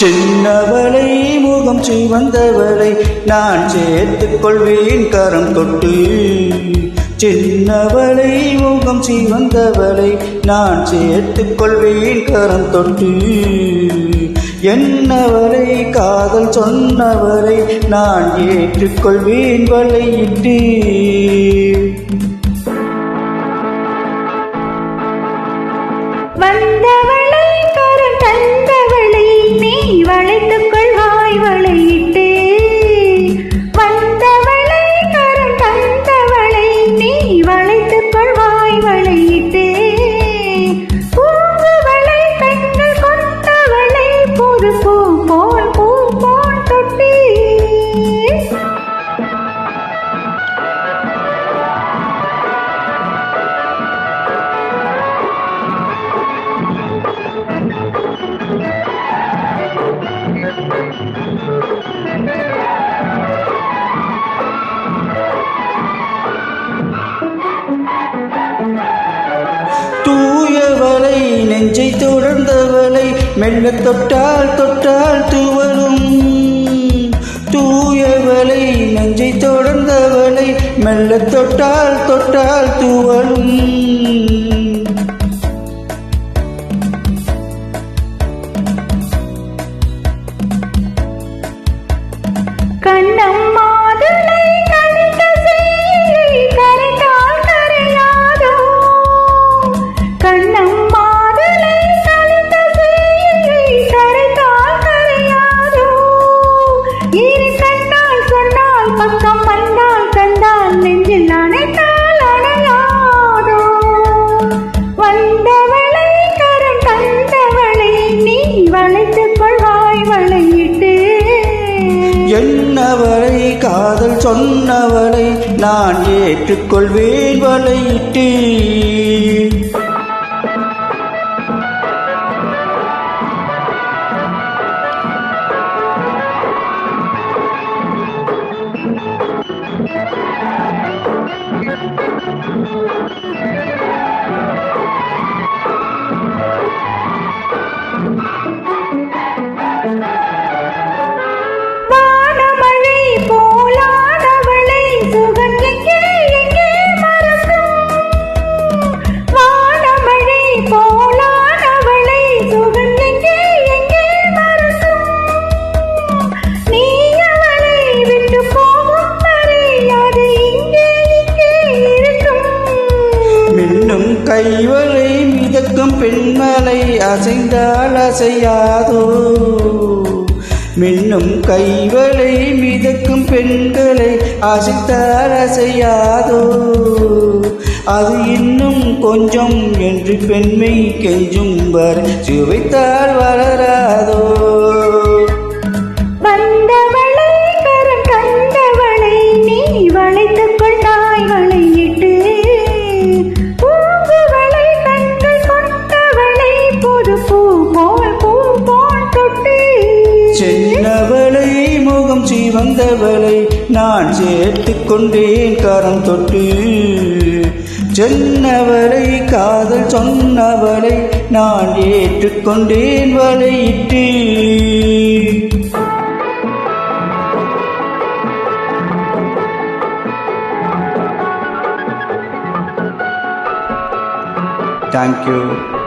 சின்னவளை முகம் சிவந்தவளை நான் சேர்த்துக் கொள்வேன் கரம் தொட்டு. சின்னவளை முகம் சிவந்தவளை நான் சேர்த்துக் கொள்வேன் கரம் தொட்டு. என்னவளை காதல் சொன்னவளை நான் ஏற்றுக்கொள்வேன் வலையிட்டு. வந்தவளை கரம் தந்தவளை நீ வளைத்துக் கொள்வாய் வலையிட்டு. வந்தவளை கரம் தந்தவளை நீ வளைத்துக் கொள்வாய் வலையிட்டு. பூங்குவளை கண்கள் கொண்டவளை புது பூ போல் பூ போல் தொட்டி. தூயவளை நெஞ்சை தொடர்ந்தவளை மெல்ல தொட்டால் தொட்டால் துவளும். தூயவளை நெஞ்சை தொடர்ந்தவளை மெல்ல தொட்டால் தொட்டால் துவளும். கண்ணம் மாதுளை கணிக்க செய்யை கரைத்தால் கரையாதோ. கண்ணம் மாதுளை கணிக்க செய்யை கரைத்தால் கரையாதோ. இரு கண்ணால் சொன்னால் பக்கம் வந்தால் தந்தால் நெஞ்சில் அணைத்தால் அணையாதோ. வந்தவளை கரம் தந்தவளை நீ வளைத்துக் கொள்வாய் வலையிட்டு. என்னவளை காதல் சொன்னவளை நான் ஏற்றுக்கொள்வேன் வலையிட்டு. வானமழை போலானவளை சுகம் எங்கே எங்கே மறக்கும். வானமழை போலானவளை சுகம் எங்கே எங்கே மறக்கும். நீ அவளை விட்டு போகும் வரை அது இங்கே இங்கே இருக்கும். மின்னும் கைவளை மிதக்கும் பெண்மலை அசைந்தால் அசையாதோ. மின்னும் கைவளை மிதக்கும் பெண்களை அசைத்தால் அசையாதோ. அது இன்னும் கொஞ்சம் என்று பெண்மை கெஞ்சும் வரை சுவைத்தால் வளராதோ. வந்தவளை கரம் தந்தவளை நீ வளைத்துக் கொண்டாய் வலையிட்டு. பூங்குவளை கண்கள் கொண்டவளை புது பூ போல் பூ போல் தொட்டு. சின்னவளை முகம் சிவந்தவளை நான் சேர்த்துக் கொண்டேன் கரம் தொட்டு. சின்னவளை காதல் சொன்னவளை நான் ஏற்றுக்கொண்டேன் வலையிட்டு. Thank you.